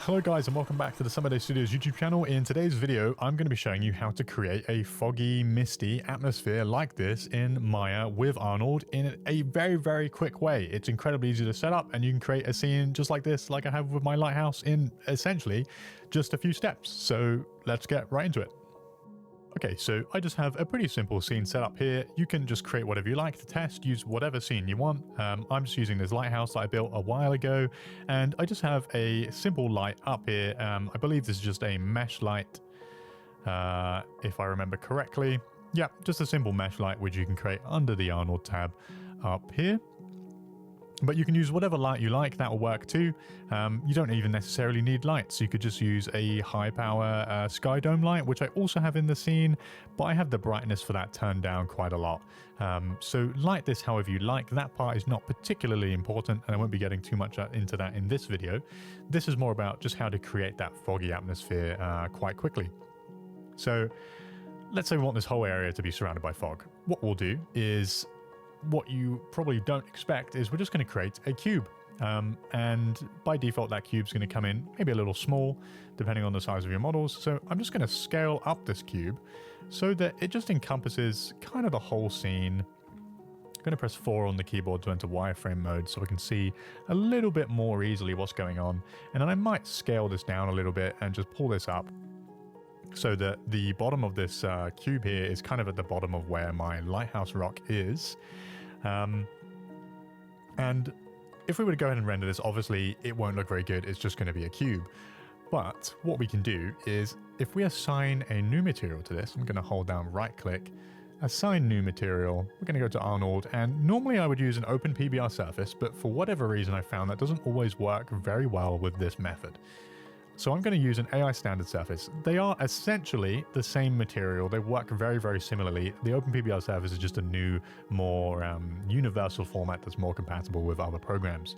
Hello guys and welcome back to the Summer Day Studios YouTube channel. In today's video, I'm going to be showing you how to create a foggy, misty atmosphere like this in Maya with Arnold in a very quick way. It's incredibly easy to set up and you can create a scene just like this, like I have with my lighthouse, in essentially just a few steps. So let's get right into it. Okay, so I just have a pretty simple scene set up here. You can just create whatever you like to test, use whatever scene you want. I'm just using this lighthouse that I built a while ago, and I just have a simple light up here. I believe this is just a mesh light, if I remember correctly. Yeah, just a simple mesh light which you can create under the Arnold tab up here. But you can use whatever light you like, that will work too. You don't even necessarily need lights. You could just use a high power sky dome light, which I also have in the scene, but I have the brightness for that turned down quite a lot. So light this however you like. That part is not particularly important, and I won't be getting too much into that in this video. This is more about just how to create that foggy atmosphere quite quickly. So let's say we want this whole area to be surrounded by fog. What we'll do is, what you probably don't expect is we're just going to create a cube. And by default, that cube's going to come in maybe a little small, depending on the size of your models. So I'm just going to scale up this cube so that it just encompasses kind of the whole scene. I'm going to press 4 on the keyboard to enter wireframe mode so we can see a little bit more easily what's going on. And then I might scale this down a little bit and just pull this up so that the bottom of this cube here is kind of at the bottom of where my lighthouse rock is. And if we were to go ahead and render this, obviously it won't look very good. It's just going to be a cube. But what we can do is, if we assign a new material to this, I'm going to hold down right click, assign new material. We're going to go to Arnold, and normally I would use an open PBR surface, but for whatever reason I found that doesn't always work very well with this method. So I'm going to use an AI standard surface. They are essentially the same material. They work very similarly. The OpenPBR surface is just a new, more universal format that's more compatible with other programs.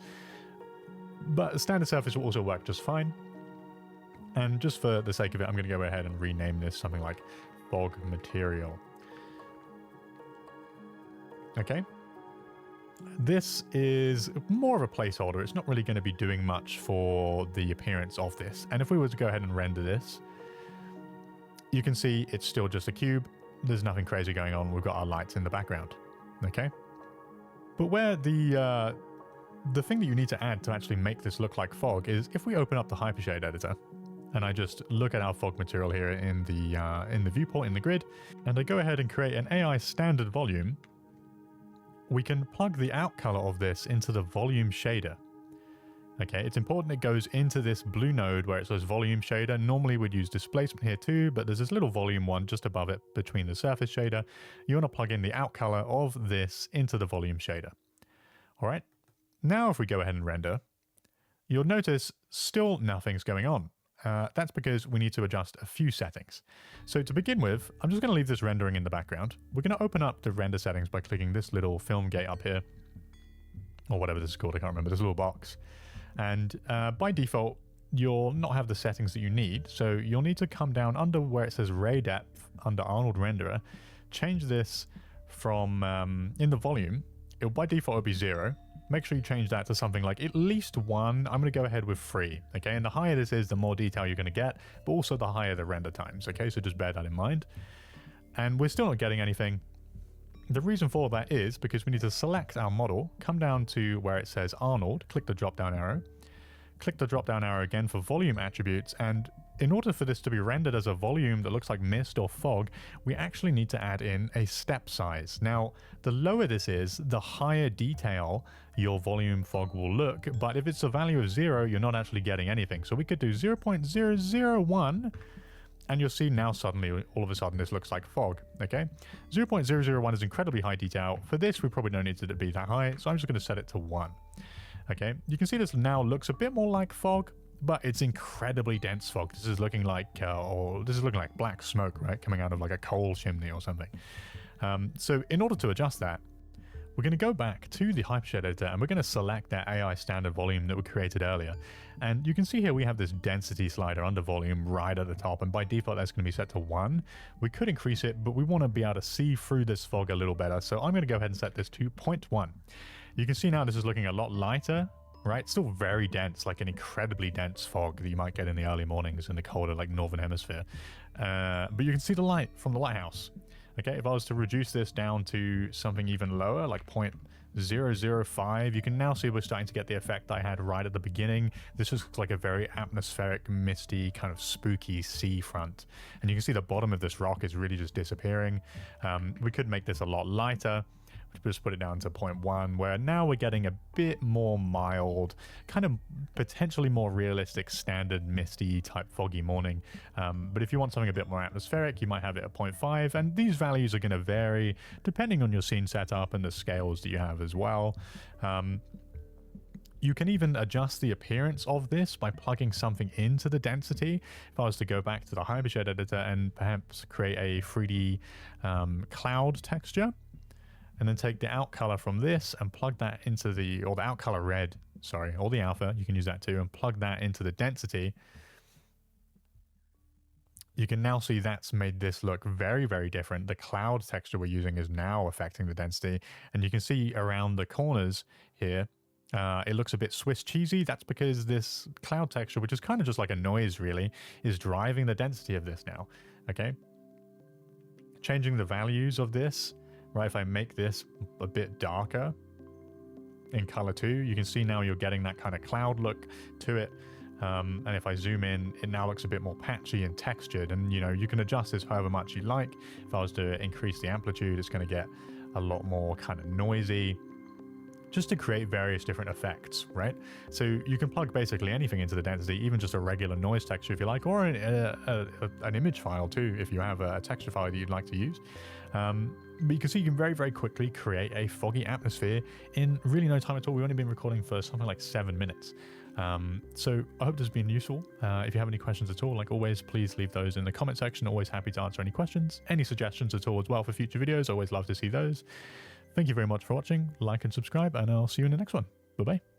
But a standard surface will also work just fine. And just for the sake of it, I'm going to go ahead and rename this something like fog material. Okay. This is more of a placeholder. It's not really going to be doing much for the appearance of this. And if we were to go ahead and render this, you can see it's still just a cube. There's nothing crazy going on. We've got our lights in the background. Okay. But where the thing that you need to add to actually make this look like fog is if we open up the Hypershade editor and I just look at our fog material here in the viewport in the grid, and I go ahead and create an AI standard volume, we can plug the out color of this into the volume shader. Okay, it's important it goes into this blue node where it says volume shader. Normally we'd use displacement here too, but there's this little volume one just above it between the surface shader. You want to plug in the out color of this into the volume shader. All right, now if we go ahead and render, you'll notice still nothing's going on. That's because we need to adjust a few settings. So to begin with, I'm just going to leave this rendering in the background. We're going to open up the render settings by clicking this little film gate up here, or whatever this is called, I can't remember, this little box. And by default, you'll not have the settings that you need, so you'll need to come down under where it says ray depth under Arnold Renderer, change this from, in the volume, by default it'll be 0. Make sure you change that to something like at least 1. I'm going to go ahead with 3. Okay, and the higher this is, the more detail you're going to get, but also the higher the render times. Okay, so just bear that in mind. And we're still not getting anything. The reason for that is because we need to select our model, come down to where it says Arnold, click the drop down arrow, click the drop down arrow again for volume attributes, and in order for this to be rendered as a volume that looks like mist or fog, we actually need to add in a step size. Now, the lower this is, the higher detail your volume fog will look, but if it's a value of 0, you're not actually getting anything. So we could do 0.001, and you'll see now suddenly, all of a sudden, this looks like fog, okay? 0.001 is incredibly high detail. For this, we probably don't need it to be that high, so I'm just going to set it to 1. Okay, you can see this now looks a bit more like fog, but it's incredibly dense fog. This is looking like, black smoke, right? Coming out of like a coal chimney or something. So in order to adjust that, we're going to go back to the Hypershade editor and we're going to select that AI standard volume that we created earlier. And you can see here we have this density slider under volume right at the top, and by default that's going to be set to 1. We could increase it, but we want to be able to see through this fog a little better. So I'm going to go ahead and set this to 0.1. You can see now this is looking a lot lighter right? Still very dense, like an incredibly dense fog that you might get in the early mornings in the colder, like northern hemisphere. But you can see the light from the lighthouse. Okay, if I was to reduce this down to something even lower, like 0.005, you can now see we're starting to get the effect I had right at the beginning. This was like a very atmospheric, misty, kind of spooky sea front. And you can see the bottom of this rock is really just disappearing. We could make this a lot lighter. Just put it down to 0.1, where now we're getting a bit more mild, kind of potentially more realistic, standard misty type foggy morning. But if you want something a bit more atmospheric, you might have it at 0.5, and these values are going to vary depending on your scene setup and the scales that you have as well. You can even adjust the appearance of this by plugging something into the density. If I was to go back to the Hypershed editor and perhaps create a 3D cloud texture, and then take the out color from this and plug that into or the out color red, sorry, or the alpha, you can use that too, and plug that into the density. You can now see that's made this look very, very different. The cloud texture we're using is now affecting the density, and you can see around the corners here, it looks a bit Swiss cheesy. That's because this cloud texture, which is kind of just like a noise really, is driving the density of this now, okay? Changing the values of this, right, if I make this a bit darker in color too, you can see now you're getting that kind of cloud look to it. And if I zoom in, it now looks a bit more patchy and textured. And, you know, you can adjust this however much you like. If I was to increase the amplitude, it's going to get a lot more kind of noisy, just to create various different effects, right? So you can plug basically anything into the density, even just a regular noise texture if you like, or an image file too, if you have a texture file that you'd like to use. But you can see you can very, very quickly create a foggy atmosphere in really no time at all. We've only been recording for something like 7 minutes. So I hope this has been useful. If you have any questions at all, like always, please leave those in the comment section. Always happy to answer any questions, any suggestions at all as well for future videos. Always love to see those. Thank you very much for watching. Like and subscribe, and I'll see you in the next one. Bye-bye.